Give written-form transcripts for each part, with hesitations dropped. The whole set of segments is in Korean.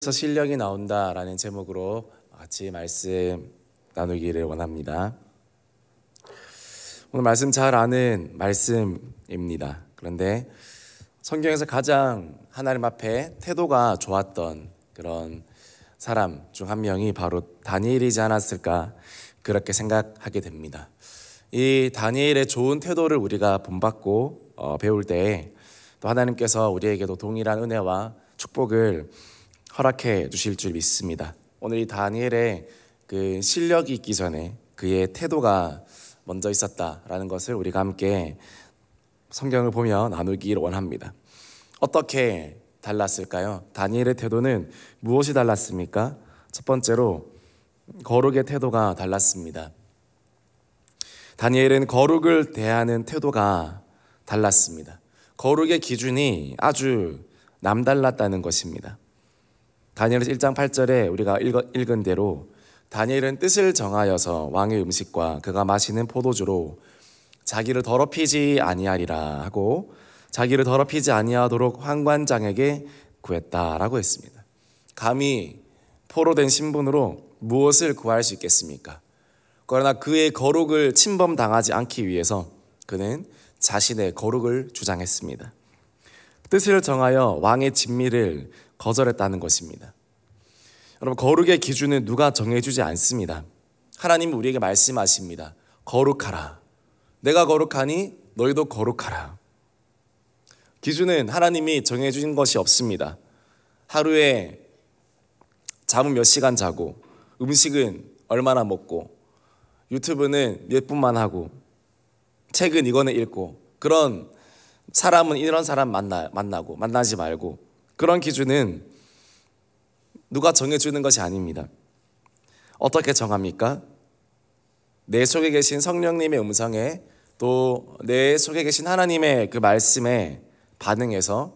실력이 나온다라는 제목으로 같이 말씀 나누기를 원합니다. 오늘 말씀 잘 아는 말씀입니다. 그런데 성경에서 가장 하나님 앞에 태도가 좋았던 그런 사람 중 한 명이 바로 다니엘이지 않았을까 그렇게 생각하게 됩니다. 이 다니엘의 좋은 태도를 우리가 본받고 배울 때에 또 하나님께서 우리에게도 동일한 은혜와 축복을 허락해 주실 줄 믿습니다. 오늘 이 다니엘의 그 실력이 있기 전에 그의 태도가 먼저 있었다라는 것을 우리가 함께 성경을 보며 나누기를 원합니다. 어떻게 달랐을까요? 다니엘의 태도는 무엇이 달랐습니까? 첫 번째로 거룩의 태도가 달랐습니다. 다니엘은 거룩을 대하는 태도가 달랐습니다. 거룩의 기준이 아주 남달랐다는 것입니다. 다니엘서 1장 8절에 우리가 읽은 대로 다니엘은 뜻을 정하여서 왕의 음식과 그가 마시는 포도주로 자기를 더럽히지 아니하리라 하고 자기를 더럽히지 아니하도록 환관장에게 구했다라고 했습니다. 감히 포로된 신분으로 무엇을 구할 수 있겠습니까? 그러나 그의 거룩을 침범당하지 않기 위해서 그는 자신의 거룩을 주장했습니다. 뜻을 정하여 왕의 진미를 거절했다는 것입니다. 여러분, 거룩의 기준은 누가 정해주지 않습니다. 하나님은 우리에게 말씀하십니다. 거룩하라. 내가 거룩하니 너희도 거룩하라. 기준은 하나님이 정해주신 것이 없습니다. 하루에 잠은 몇 시간 자고 음식은 얼마나 먹고 유튜브는 몇 분만 하고 책은 이거는 읽고 그런 사람은 이런 사람 만나고 만나지 말고 그런 기준은 누가 정해주는 것이 아닙니다. 어떻게 정합니까? 내 속에 계신 성령님의 음성에 또 내 속에 계신 하나님의 그 말씀에 반응해서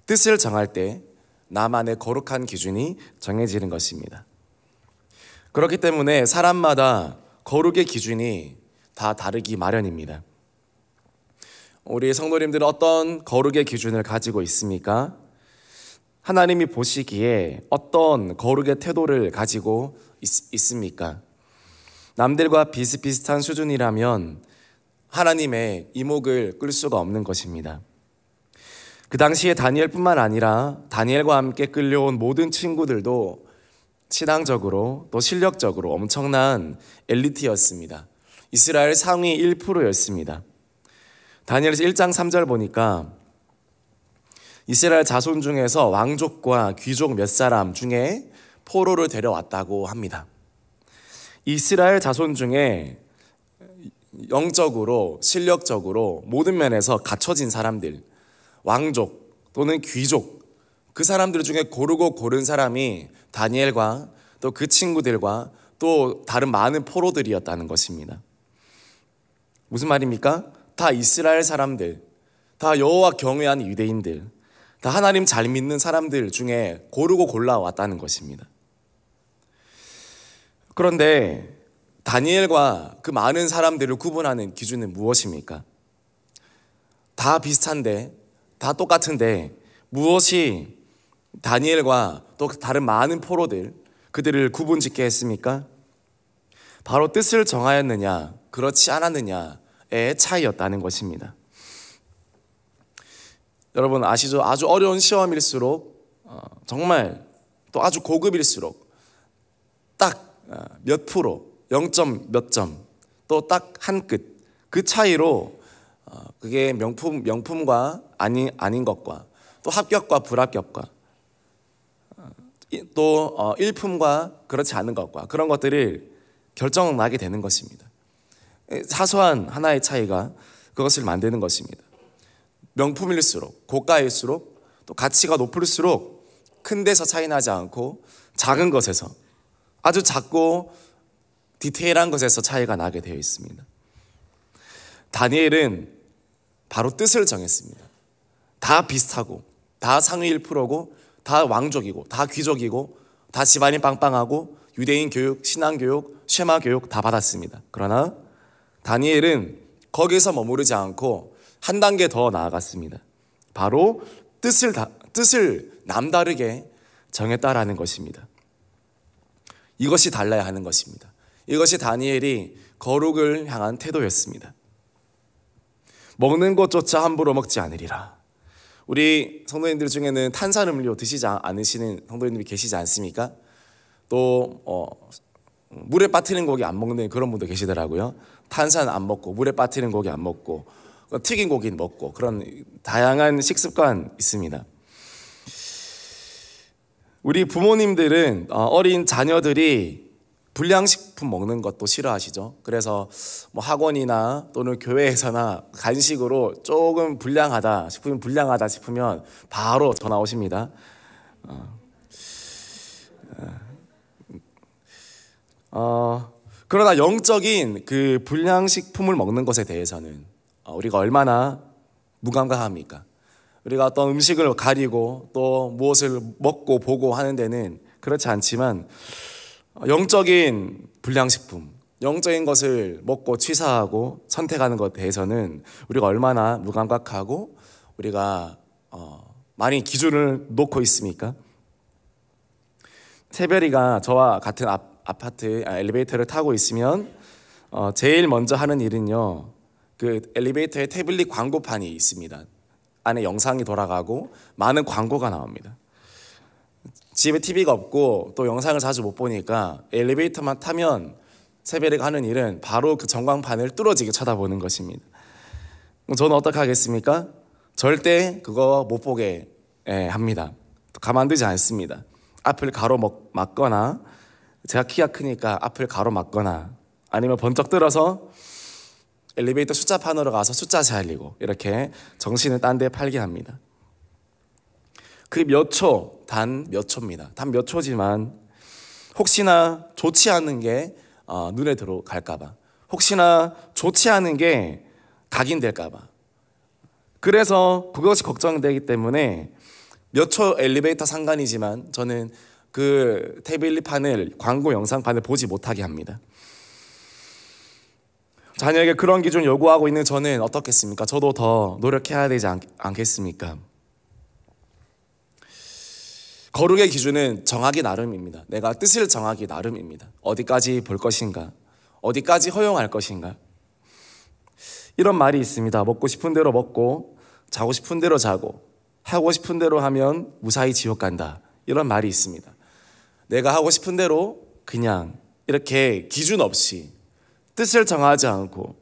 뜻을 정할 때 나만의 거룩한 기준이 정해지는 것입니다. 그렇기 때문에 사람마다 거룩의 기준이 다 다르기 마련입니다. 우리 성도님들은 어떤 거룩의 기준을 가지고 있습니까? 하나님이 보시기에 어떤 거룩의 태도를 가지고 있습니까? 남들과 비슷비슷한 수준이라면 하나님의 이목을 끌 수가 없는 것입니다. 그 당시에 다니엘뿐만 아니라 다니엘과 함께 끌려온 모든 친구들도 신앙적으로 또 실력적으로 엄청난 엘리트였습니다. 이스라엘 상위 1%였습니다. 다니엘서 1장 3절 보니까 이스라엘 자손 중에서 왕족과 귀족 몇 사람 중에 포로를 데려왔다고 합니다. 이스라엘 자손 중에 영적으로 실력적으로 모든 면에서 갖춰진 사람들, 왕족 또는 귀족, 그 사람들 중에 고르고 고른 사람이 다니엘과 또 그 친구들과 또 다른 많은 포로들이었다는 것입니다. 무슨 말입니까? 다 이스라엘 사람들, 다 여호와 경외하는 유대인들, 다 하나님 잘 믿는 사람들 중에 고르고 골라왔다는 것입니다. 그런데 다니엘과 그 많은 사람들을 구분하는 기준은 무엇입니까? 다 비슷한데, 다 똑같은데 무엇이 다니엘과 또 다른 많은 포로들, 그들을 구분짓게 했습니까? 바로 뜻을 정하였느냐, 그렇지 않았느냐의 차이였다는 것입니다. 여러분 아시죠? 아주 어려운 시험일수록 정말 또 아주 고급일수록 딱 몇 프로, 0점 몇 점, 또 딱 한 끗, 그 차이로 그게 명품과 아닌 것과 또 합격과 불합격과 또 일품과 그렇지 않은 것과 그런 것들을 결정나게 되는 것입니다. 사소한 하나의 차이가 그것을 만드는 것입니다. 명품일수록, 고가일수록, 또 가치가 높을수록 큰 데서 차이 나지 않고 작은 것에서, 아주 작고 디테일한 것에서 차이가 나게 되어 있습니다. 다니엘은 바로 뜻을 정했습니다. 다 비슷하고, 다 상위 1%고, 다 왕족이고, 다 귀족이고, 다 집안이 빵빵하고, 유대인 교육, 신앙 교육, 쉐마 교육 다 받았습니다. 그러나 다니엘은 거기서 머무르지 않고 한 단계 더 나아갔습니다. 바로 뜻을 남다르게 정했다라는 것입니다. 이것이 달라야 하는 것입니다. 이것이 다니엘이 거룩을 향한 태도였습니다. 먹는 것조차 함부로 먹지 않으리라. 우리 성도님들 중에는 탄산음료 드시지 않으시는 성도님들이 계시지 않습니까? 또 물에 빠뜨린 고기 안 먹는 그런 분도 계시더라고요. 탄산 안 먹고 물에 빠뜨린 고기 안 먹고 튀긴 고기 먹고 그런 다양한 식습관 있습니다. 우리 부모님들은 어린 자녀들이 불량식품 먹는 것도 싫어하시죠. 그래서 뭐 학원이나 또는 교회에서나 간식으로 조금 불량하다 싶으면 바로 전화 오십니다. 그러나 영적인 그 불량식품을 먹는 것에 대해서는 우리가 얼마나 무감각합니까? 우리가 어떤 음식을 가리고 또 무엇을 먹고 보고 하는 데는 그렇지 않지만 영적인 불량식품, 영적인 것을 먹고 취사하고 선택하는 것에 대해서는 우리가 얼마나 무감각하고 우리가 많이 기준을 놓고 있습니까? 새별이가 저와 같은 아파트 엘리베이터를 타고 있으면 제일 먼저 하는 일은요, 그 엘리베이터에 태블릿 광고판이 있습니다. 안에 영상이 돌아가고 많은 광고가 나옵니다. 집에 TV가 없고 또 영상을 자주 못 보니까 엘리베이터만 타면 새별이가 하는 일은 바로 그 전광판을 뚫어지게 쳐다보는 것입니다. 저는 어떻게 하겠습니까? 절대 그거 못 보게 합니다. 가만두지 않습니다. 앞을 가로막거나, 제가 키가 크니까 앞을 가로막거나, 아니면 번쩍 들어서 엘리베이터 숫자판으로 가서 숫자 세알리고 이렇게 정신을 딴 데 팔게 합니다. 그 몇 초, 단 몇 초입니다. 단 몇 초지만 혹시나 좋지 않은 게 눈에 들어갈까봐, 혹시나 좋지 않은 게 각인될까봐, 그래서 그것이 걱정되기 때문에 몇 초 엘리베이터 상관이지만 저는 그 태블릿판을, 광고 영상판을 보지 못하게 합니다. 자녀에게 그런 기준을 요구하고 있는 저는 어떻겠습니까? 저도 더 노력해야 되지 않겠습니까? 거룩의 기준은 정하기 나름입니다. 내가 뜻을 정하기 나름입니다. 어디까지 볼 것인가? 어디까지 허용할 것인가? 이런 말이 있습니다. 먹고 싶은 대로 먹고 자고 싶은 대로 자고 하고 싶은 대로 하면 무사히 지옥 간다. 이런 말이 있습니다. 내가 하고 싶은 대로 그냥 이렇게 기준 없이 뜻을 정하지 않고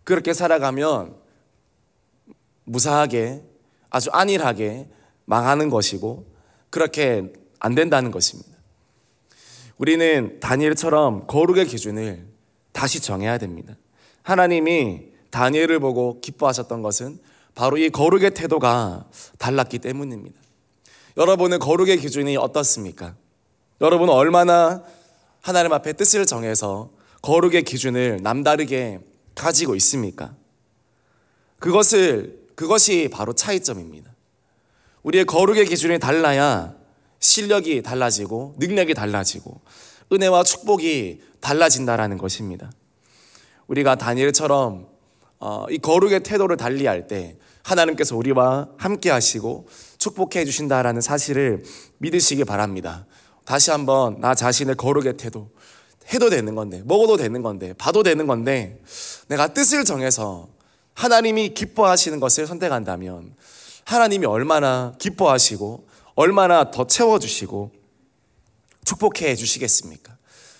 그렇게 살아가면 무사하게, 아주 안일하게 망하는 것이고 그렇게 안 된다는 것입니다. 우리는 다니엘처럼 거룩의 기준을 다시 정해야 됩니다. 하나님이 다니엘을 보고 기뻐하셨던 것은 바로 이 거룩의 태도가 달랐기 때문입니다. 여러분은 거룩의 기준이 어떻습니까? 여러분은 얼마나 하나님 앞에 뜻을 정해서 거룩의 기준을 남다르게 가지고 있습니까? 그것이 바로 차이점입니다. 우리의 거룩의 기준이 달라야 실력이 달라지고 능력이 달라지고 은혜와 축복이 달라진다라는 것입니다. 우리가 다니엘처럼 이 거룩의 태도를 달리할 때 하나님께서 우리와 함께 하시고 축복해 주신다라는 사실을 믿으시기 바랍니다. 다시 한번 나 자신의 거룩의 태도, 해도 되는 건데, 먹어도 되는 건데, 봐도 되는 건데 내가 뜻을 정해서 하나님이 기뻐하시는 것을 선택한다면 하나님이 얼마나 기뻐하시고 얼마나 더 채워주시고 축복해 주시겠습니까?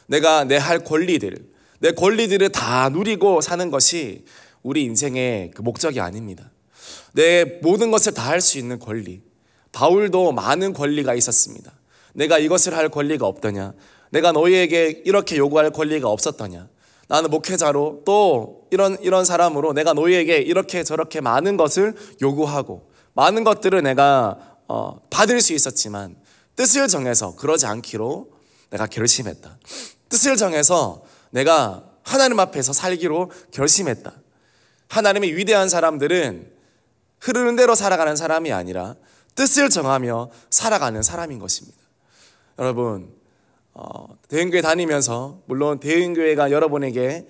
내가 내 할 내 권리들을 다 누리고 사는 것이 우리 인생의 그 목적이 아닙니다. 내 모든 것을 다 할 수 있는 권리, 바울도 많은 권리가 있었습니다. 내가 이것을 할 권리가 없더냐? 내가 너희에게 이렇게 요구할 권리가 없었더냐? 나는 목회자로 또 이런 사람으로 내가 너희에게 이렇게 저렇게 많은 것을 요구하고 많은 것들을 내가 받을 수 있었지만 뜻을 정해서 그러지 않기로 내가 결심했다. 뜻을 정해서 내가 하나님 앞에서 살기로 결심했다. 하나님의 위대한 사람들은 흐르는 대로 살아가는 사람이 아니라 뜻을 정하며 살아가는 사람인 것입니다. 여러분, 대형교회 다니면서 물론 대형교회가 여러분에게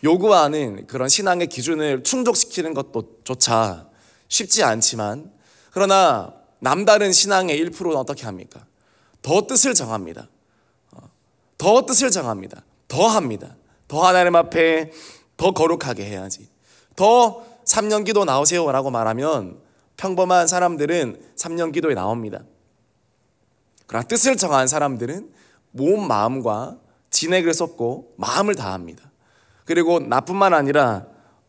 요구하는 그런 신앙의 기준을 충족시키는 것도 조차 쉽지 않지만, 그러나 남다른 신앙의 1%는 어떻게 합니까? 더 뜻을 정합니다. 더 뜻을 정합니다. 더 합니다. 더 하나님 앞에 더 거룩하게 해야지. 더 3년 기도 나오세요라고 말하면 평범한 사람들은 3년 기도에 나옵니다. 그러나 뜻을 정한 사람들은 몸 마음과 진액을 쏟고 마음을 다합니다. 그리고 나뿐만 아니라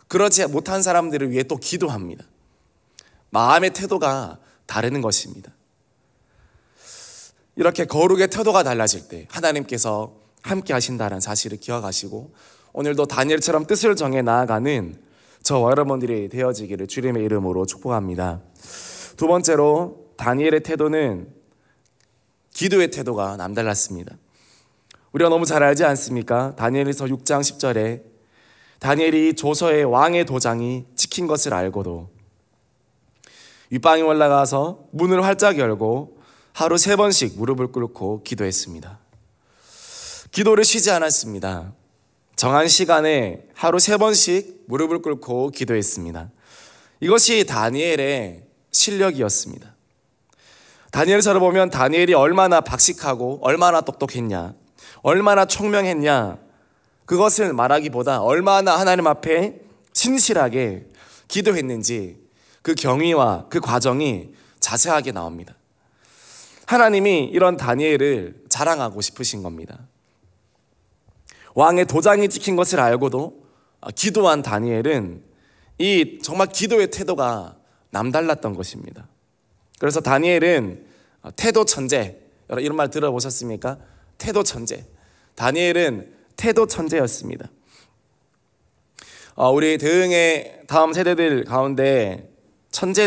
그렇지 못한 사람들을 위해 또 기도합니다. 마음의 태도가 다르는 것입니다. 이렇게 거룩의 태도가 달라질 때 하나님께서 함께 하신다는 사실을 기억하시고 오늘도 다니엘처럼 뜻을 정해 나아가는 저와 여러분들이 되어지기를 주님의 이름으로 축복합니다. 두 번째로 다니엘의 태도는 기도의 태도가 남달랐습니다. 우리가 너무 잘 알지 않습니까? 다니엘서 6장 10절에 다니엘이 조서의 왕의 도장이 찍힌 것을 알고도 윗방에 올라가서 문을 활짝 열고 하루 3번씩 무릎을 꿇고 기도했습니다. 기도를 쉬지 않았습니다. 정한 시간에 하루 3번씩 무릎을 꿇고 기도했습니다. 이것이 다니엘의 실력이었습니다. 다니엘서를 보면 다니엘이 얼마나 박식하고 얼마나 똑똑했냐, 얼마나 총명했냐, 그것을 말하기보다 얼마나 하나님 앞에 신실하게 기도했는지 그 경위와 그 과정이 자세하게 나옵니다. 하나님이 이런 다니엘을 자랑하고 싶으신 겁니다. 왕의 도장이 찍힌 것을 알고도 기도한 다니엘은 이 정말 기도의 태도가 남달랐던 것입니다. 그래서 다니엘은 태도 천재, 이런 말 들어보셨습니까? 태도 천재. 다니엘은 태도 천재였습니다. 우리 대응의 다음 세대들 가운데 천재가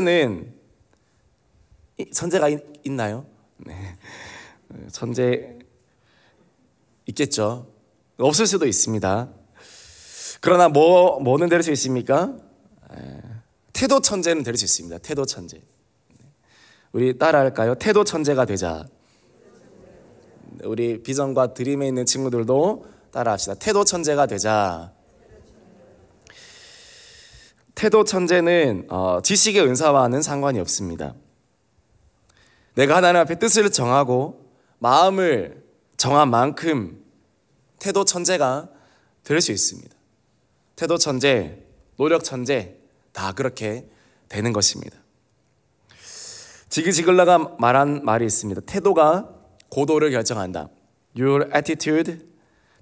있나요? 네. 천재 있겠죠. 없을 수도 있습니다. 그러나 뭐는 될 수 있습니까? 태도 천재는 될 수 있습니다. 태도 천재. 우리 따라할까요? 태도 천재가 되자. 우리 비전과 드림에 있는 친구들도 따라합시다. 태도 천재가 되자. 태도 천재는 지식의 은사와는 상관이 없습니다. 내가 하나님 앞에 뜻을 정하고 마음을 정한 만큼 태도 천재가 될 수 있습니다. 태도 천재, 노력 천재 다 그렇게 되는 것입니다. 지글지글러가 말한 말이 있습니다. 태도가 고도를 결정한다. Your attitude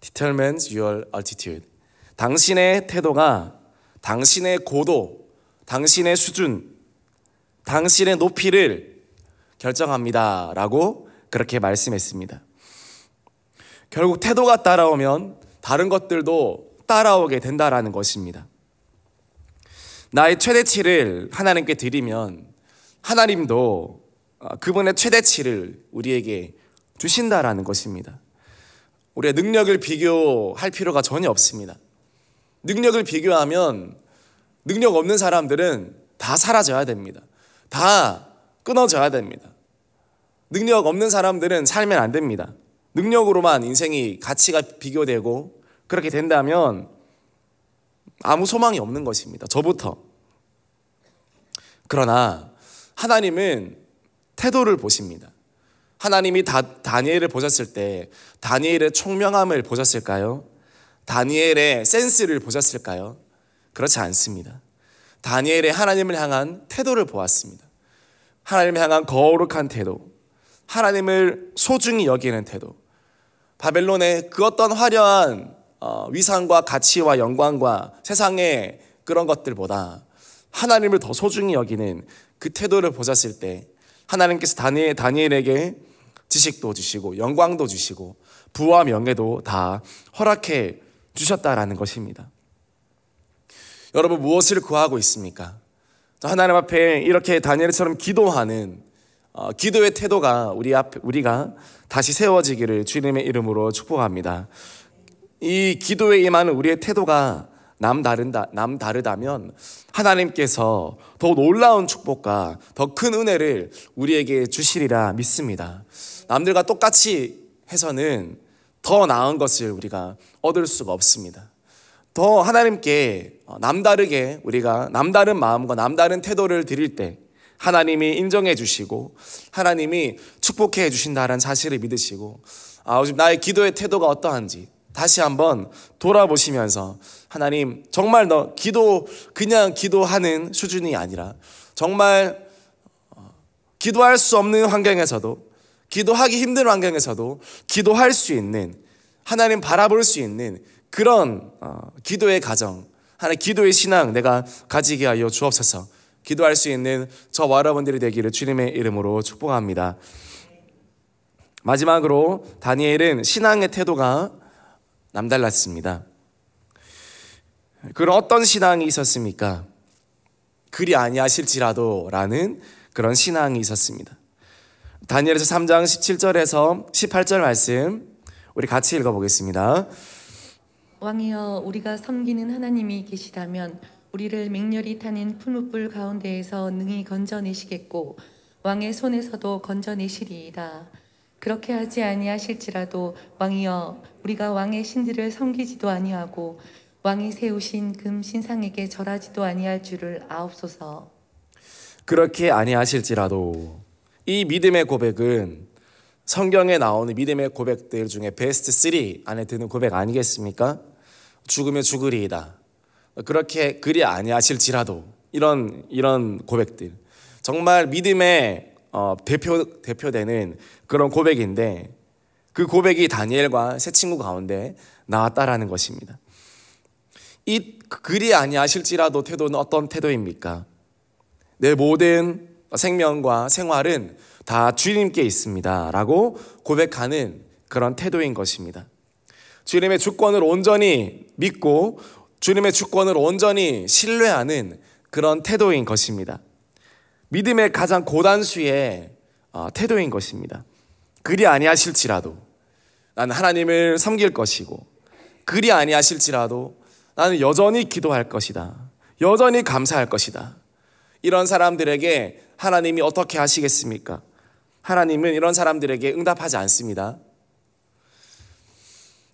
determines your altitude. 당신의 태도가 당신의 고도, 당신의 수준, 당신의 높이를 결정합니다 라고 그렇게 말씀했습니다. 결국 태도가 따라오면 다른 것들도 따라오게 된다라는 것입니다. 나의 최대치를 하나님께 드리면 하나님도 그분의 최대치를 우리에게 주신다라는 것입니다. 우리의 능력을 비교할 필요가 전혀 없습니다. 능력을 비교하면 능력 없는 사람들은 다 사라져야 됩니다. 다 끊어져야 됩니다. 능력 없는 사람들은 살면 안 됩니다. 능력으로만 인생이 가치가 비교되고 그렇게 된다면 아무 소망이 없는 것입니다. 저부터. 그러나 하나님은 태도를 보십니다. 하나님이 다니엘을 보셨을 때 다니엘의 총명함을 보셨을까요? 다니엘의 센스를 보셨을까요? 그렇지 않습니다. 다니엘의 하나님을 향한 태도를 보았습니다. 하나님을 향한 거룩한 태도, 하나님을 소중히 여기는 태도, 바벨론의 그 어떤 화려한 위상과 가치와 영광과 세상의 그런 것들보다 하나님을 더 소중히 여기는 그 태도를 보셨을 때 하나님께서 다니엘에게 지식도 주시고 영광도 주시고 부와 명예도 다 허락해 주셨다라는 것입니다. 여러분 무엇을 구하고 있습니까? 하나님 앞에 이렇게 다니엘처럼 기도하는 기도의 태도가 우리가 다시 세워지기를 주님의 이름으로 축복합니다. 이 기도에 임하는 우리의 태도가 남다르다면 하나님께서 더 놀라운 축복과 더 큰 은혜를 우리에게 주시리라 믿습니다. 남들과 똑같이 해서는 더 나은 것을 우리가 얻을 수가 없습니다. 더 하나님께 남다르게 우리가 남다른 마음과 남다른 태도를 드릴 때 하나님이 인정해 주시고 하나님이 축복해 주신다는 사실을 믿으시고 요즘 나의 기도의 태도가 어떠한지 다시 한번 돌아보시면서 하나님 정말 그냥 기도하는 수준이 아니라 정말 기도할 수 없는 환경에서도 기도하기 힘든 환경에서도 기도할 수 있는 하나님 바라볼 수 있는 그런 기도의 가정 하나님 기도의 신앙 내가 가지게 하여 주옵소서. 기도할 수 있는 저와 여러분들이 되기를 주님의 이름으로 축복합니다. 마지막으로 다니엘은 신앙의 태도가 남달랐습니다. 그런 어떤 신앙이 있었습니까? 그리 아니하실지라도 라는 그런 신앙이 있었습니다. 다니엘서 3장 17절에서 18절 말씀 우리 같이 읽어보겠습니다. 왕이여, 우리가 섬기는 하나님이 계시다면 우리를 맹렬히 타는 풀무불 가운데에서 능히 건져내시겠고 왕의 손에서도 건져내시리이다. 그렇게 하지 아니하실지라도 왕이여, 우리가 왕의 신들을 섬기지도 아니하고 왕이 세우신 금 신상에게 절하지도 아니할 줄을 아옵소서. 그렇게 아니하실지라도 이 믿음의 고백은 성경에 나오는 믿음의 고백들 중에 베스트 3 안에 드는 고백 아니겠습니까? 죽으면 죽으리이다. 그렇게 그리 아니하실지라도 이런 고백들 정말 믿음의 대표되는 그런 고백인데 그 고백이 다니엘과 세 친구 가운데 나왔다라는 것입니다. 이 그리 아니하실지라도 태도는 어떤 태도입니까? 내 모든 생명과 생활은 다 주님께 있습니다 라고 고백하는 그런 태도인 것입니다. 주님의 주권을 온전히 믿고 주님의 주권을 온전히 신뢰하는 그런 태도인 것입니다. 믿음의 가장 고단수의 태도인 것입니다. 그리 아니하실지라도 나는 하나님을 섬길 것이고 그리 아니하실지라도 나는 여전히 기도할 것이다. 여전히 감사할 것이다. 이런 사람들에게 하나님이 어떻게 하시겠습니까? 하나님은 이런 사람들에게 응답하지 않습니다.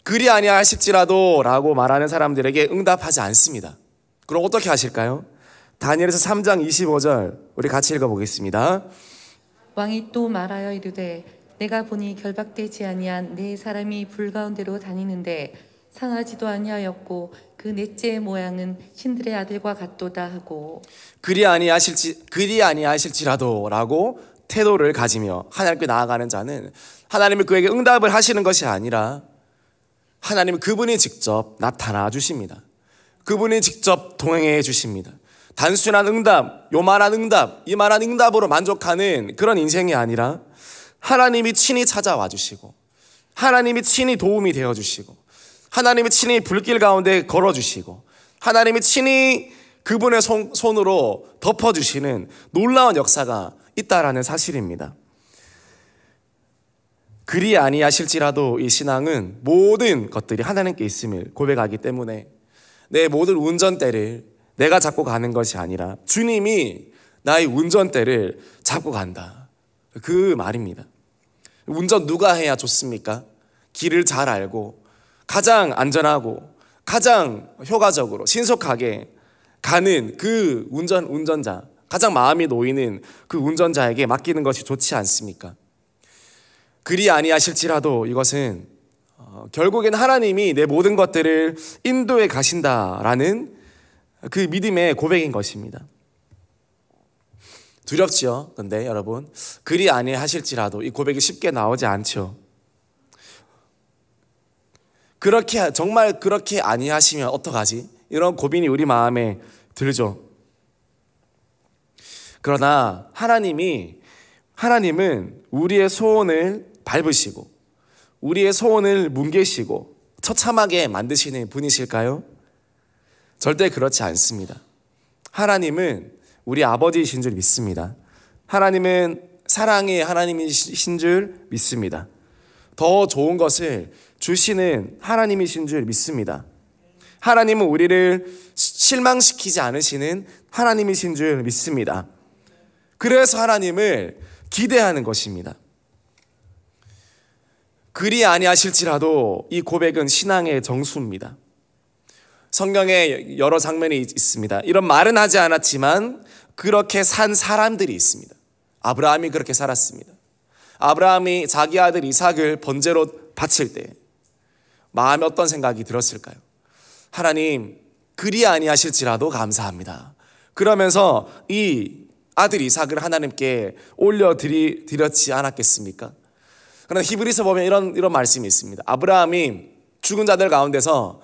그리 아니하실지라도 라고 말하는 사람들에게 응답하지 않습니다. 그럼 어떻게 하실까요? 다니엘서 3장 25절 우리 같이 읽어보겠습니다. 왕이 또 말하여 이르되 내가 보니 결박되지 아니한 네 사람이 불 가운데로 다니는데 상하지도 아니하였고 그 넷째의 모양은 신들의 아들과 같도다 하고 그리 아니하실지라도 라고 태도를 가지며 하나님께 나아가는 자는 하나님이 그에게 응답을 하시는 것이 아니라 하나님은 그분이 직접 나타나 주십니다. 그분이 직접 동행해 주십니다. 단순한 응답, 요만한 응답, 이만한 응답으로 만족하는 그런 인생이 아니라 하나님이 친히 찾아와 주시고 하나님이 친히 도움이 되어 주시고 하나님이 친히 불길 가운데 걸어주시고 하나님이 친히 그분의 손으로 덮어주시는 놀라운 역사가 있다라는 사실입니다. 그리 아니하실지라도 이 신앙은 모든 것들이 하나님께 있음을 고백하기 때문에 내 모든 운전대를 내가 잡고 가는 것이 아니라 주님이 나의 운전대를 잡고 간다. 그 말입니다. 운전 누가 해야 좋습니까? 길을 잘 알고 가장 안전하고 가장 효과적으로 신속하게 가는 그 운전자, 가장 마음이 놓이는 그 운전자에게 맡기는 것이 좋지 않습니까? 그리 아니하실지라도 이것은 결국엔 하나님이 내 모든 것들을 인도해 가신다라는 그 믿음의 고백인 것입니다. 두렵지요? 근데 여러분 그리 아니하실지라도 이 고백이 쉽게 나오지 않죠. 정말 그렇게 아니하시면 어떡하지? 이런 고민이 우리 마음에 들죠. 그러나 하나님은 우리의 소원을 밟으시고 우리의 소원을 뭉개시고 처참하게 만드시는 분이실까요? 절대 그렇지 않습니다. 하나님은 우리 아버지이신 줄 믿습니다. 하나님은 사랑의 하나님이신 줄 믿습니다. 더 좋은 것을 주시는 하나님이신 줄 믿습니다. 하나님은 우리를 실망시키지 않으시는 하나님이신 줄 믿습니다. 그래서 하나님을 기대하는 것입니다. 그리 아니하실지라도 이 고백은 신앙의 정수입니다. 성경에 여러 장면이 있습니다. 이런 말은 하지 않았지만 그렇게 산 사람들이 있습니다. 아브라함이 그렇게 살았습니다. 아브라함이 자기 아들 이삭을 번제로 바칠 때 마음에 어떤 생각이 들었을까요? 하나님, 그리 아니하실지라도 감사합니다. 그러면서 이 아들 이삭을 하나님께 올려드렸지 않았겠습니까? 그러나 히브리서 보면 이런 말씀이 있습니다. 아브라함이 죽은 자들 가운데서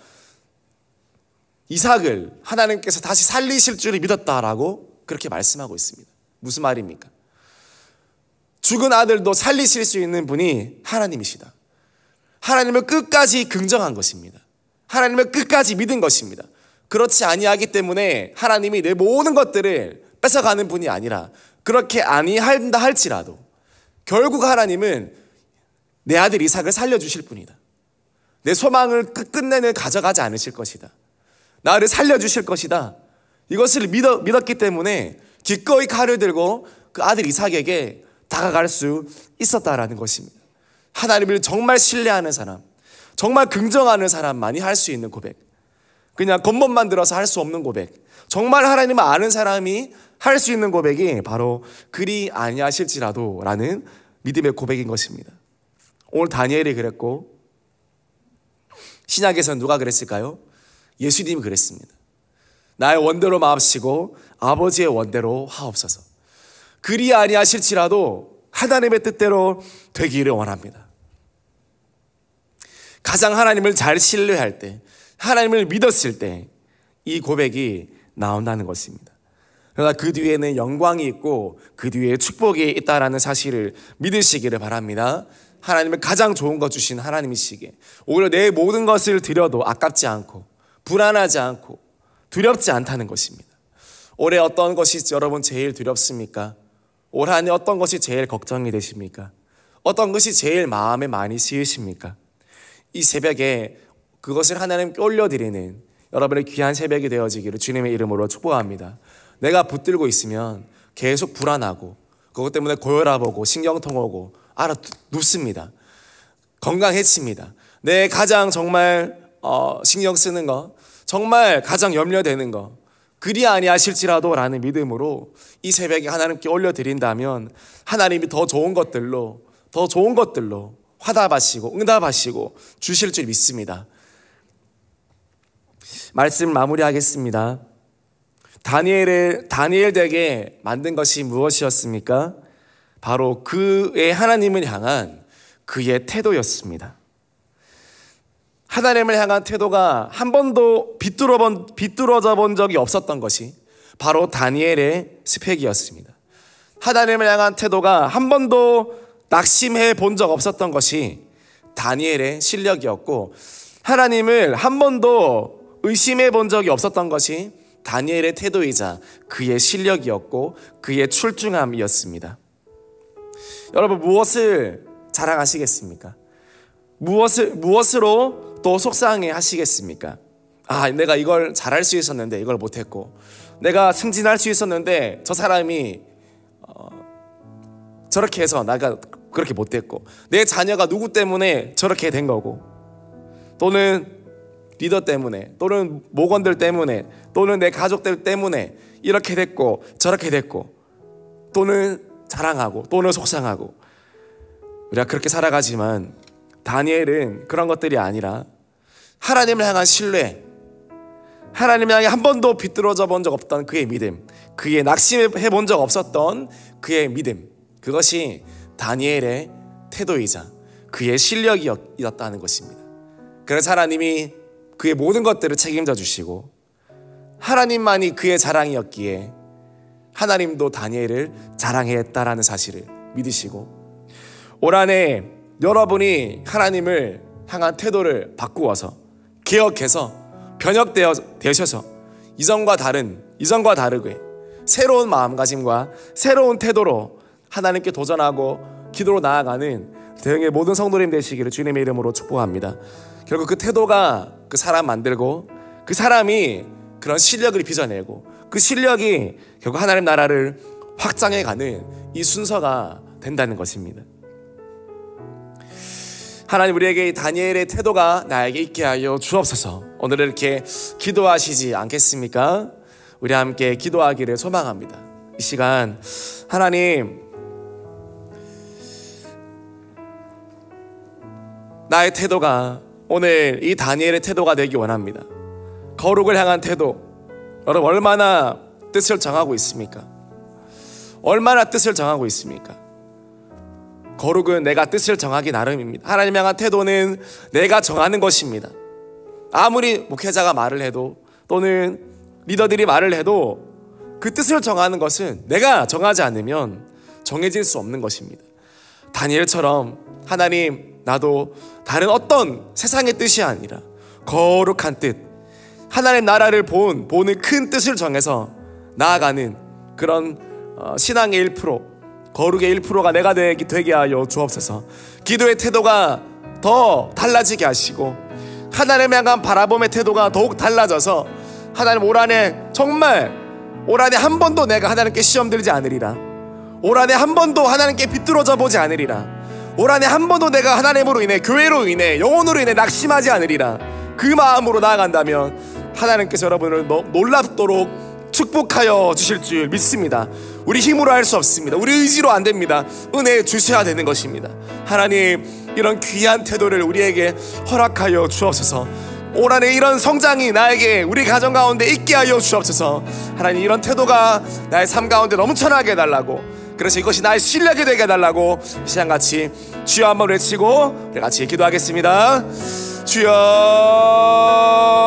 이삭을 하나님께서 다시 살리실 줄을 믿었다라고 그렇게 말씀하고 있습니다. 무슨 말입니까? 죽은 아들도 살리실 수 있는 분이 하나님이시다. 하나님을 끝까지 긍정한 것입니다. 하나님을 끝까지 믿은 것입니다. 그렇지 아니하기 때문에 하나님이 내 모든 것들을 뺏어가는 분이 아니라, 그렇게 아니한다 할지라도 결국 하나님은 내 아들 이삭을 살려주실 분이다. 내 소망을 끝내는 가져가지 않으실 것이다. 나를 살려주실 것이다. 이것을 믿었기 때문에 기꺼이 칼을 들고 그 아들 이삭에게 다가갈 수 있었다라는 것입니다. 하나님을 정말 신뢰하는 사람, 정말 긍정하는 사람만이 할 수 있는 고백, 그냥 겉멋만 들어서 할 수 없는 고백, 정말 하나님을 아는 사람이 할 수 있는 고백이 바로 그리 아니하실지라도 라는 믿음의 고백인 것입니다. 오늘 다니엘이 그랬고, 신약에서는 누가 그랬을까요? 예수님이 그랬습니다. 나의 원대로 마옵시고 아버지의 원대로 하옵소서. 그리 아니하실지라도 하나님의 뜻대로 되기를 원합니다. 가장 하나님을 잘 신뢰할 때, 하나님을 믿었을 때 이 고백이 나온다는 것입니다. 그러나 그 뒤에는 영광이 있고 그 뒤에 축복이 있다라는 사실을 믿으시기를 바랍니다. 하나님은 가장 좋은 것 주신 하나님이시기에 오히려 내 모든 것을 드려도 아깝지 않고 불안하지 않고 두렵지 않다는 것입니다. 올해 어떤 것이 여러분 제일 두렵습니까? 올 한 해 어떤 것이 제일 걱정이 되십니까? 어떤 것이 제일 마음에 많이 쓰이십니까? 이 새벽에 그것을 하나님께 올려드리는 여러분의 귀한 새벽이 되어지기를 주님의 이름으로 축복합니다. 내가 붙들고 있으면 계속 불안하고 그것 때문에 고혈압 오고 신경통 오고 눕습니다. 건강해칩니다. 내 가장 정말 신경 쓰는 거, 정말 가장 염려되는 거, 그리 아니하실지라도 라는 믿음으로 이 새벽에 하나님께 올려드린다면 하나님이 더 좋은 것들로 화답하시고 응답하시고 주실 줄 믿습니다. 말씀 마무리하겠습니다. 다니엘 되게 만든 것이 무엇이었습니까? 바로 그의 하나님을 향한 그의 태도였습니다. 하나님을 향한 태도가 한 번도 비뚤어져 본 적이 없었던 것이 바로 다니엘의 스펙이었습니다. 하나님을 향한 태도가 한 번도 낙심해 본 적 없었던 것이 다니엘의 실력이었고, 하나님을 한 번도 의심해 본 적이 없었던 것이 다니엘의 태도이자 그의 실력이었고 그의 출중함이었습니다. 여러분, 무엇을 자랑하시겠습니까? 무엇으로 또 속상해 하시겠습니까? 내가 이걸 잘할 수 있었는데 이걸 못했고, 내가 승진할 수 있었는데 저 사람이 저렇게 해서 내가 그렇게 못됐고, 내 자녀가 누구 때문에 저렇게 된 거고, 또는 리더 때문에, 또는 목원들 때문에, 또는 내 가족들 때문에 이렇게 됐고 저렇게 됐고, 또는 자랑하고 또는 속상하고. 우리가 그렇게 살아가지만 다니엘은 그런 것들이 아니라 하나님을 향한 신뢰, 하나님을 향해 한 번도 비뚤어져 본 적 없던 그의 믿음, 그의 낙심해 본 적 없었던 그의 믿음, 그것이 다니엘의 태도이자 그의 실력이었다는 것입니다. 그래서 하나님이 그의 모든 것들을 책임져 주시고 하나님만이 그의 자랑이었기에 하나님도 다니엘을 자랑했다라는 사실을 믿으시고, 올 한 해 여러분이 하나님을 향한 태도를 바꾸어서 개혁해서 변혁되셔서 이전과 다르게 새로운 마음가짐과 새로운 태도로 하나님께 도전하고 기도로 나아가는 대형의 모든 성도님 되시기를 주님의 이름으로 축복합니다. 결국 그 태도가 그 사람 만들고, 그 사람이 그런 실력을 빚어내고, 그 실력이 결국 하나님 나라를 확장해가는 이 순서가 된다는 것입니다. 하나님, 우리에게 다니엘의 태도가 나에게 있게 하여 주옵소서. 오늘 이렇게 기도하시지 않겠습니까? 우리 함께 기도하기를 소망합니다. 이 시간 하나님, 나의 태도가 오늘 이 다니엘의 태도가 되기 원합니다. 거룩을 향한 태도. 여러분, 얼마나 뜻을 정하고 있습니까? 얼마나 뜻을 정하고 있습니까? 거룩은 내가 뜻을 정하기 나름입니다. 하나님 향한 태도는 내가 정하는 것입니다. 아무리 목회자가 말을 해도 또는 리더들이 말을 해도 그 뜻을 정하는 것은 내가 정하지 않으면 정해질 수 없는 것입니다. 다니엘처럼 하나님, 나도 다른 어떤 세상의 뜻이 아니라 거룩한 뜻, 하나님 나라를 보는 큰 뜻을 정해서 나아가는 그런 신앙의 1%, 거룩의 1%가 내가 되게 하여 주옵소서. 기도의 태도가 더 달라지게 하시고 하나님 향한 바라봄의 태도가 더욱 달라져서 하나님, 올 한해 정말 올 한해 한 번도 내가 하나님께 시험 들지 않으리라. 올 한해 한 번도 하나님께 비뚤어져 보지 않으리라. 올 한해 한 번도 내가 하나님으로 인해, 교회로 인해, 영혼으로 인해 낙심하지 않으리라. 그 마음으로 나아간다면 하나님께서 여러분을 놀랍도록 축복하여 주실 줄 믿습니다. 우리 힘으로 할 수 없습니다. 우리 의지로 안 됩니다. 은혜 주셔야 되는 것입니다. 하나님, 이런 귀한 태도를 우리에게 허락하여 주옵소서. 올 한해 이런 성장이 나에게, 우리 가정 가운데 있게 하여 주옵소서. 하나님, 이런 태도가 나의 삶 가운데 넘쳐나게 해달라고, 그래서 이것이 나의 실력이 되게 해달라고 이 시간 같이 주여 한번 외치고 우리 같이 기도하겠습니다. 주여.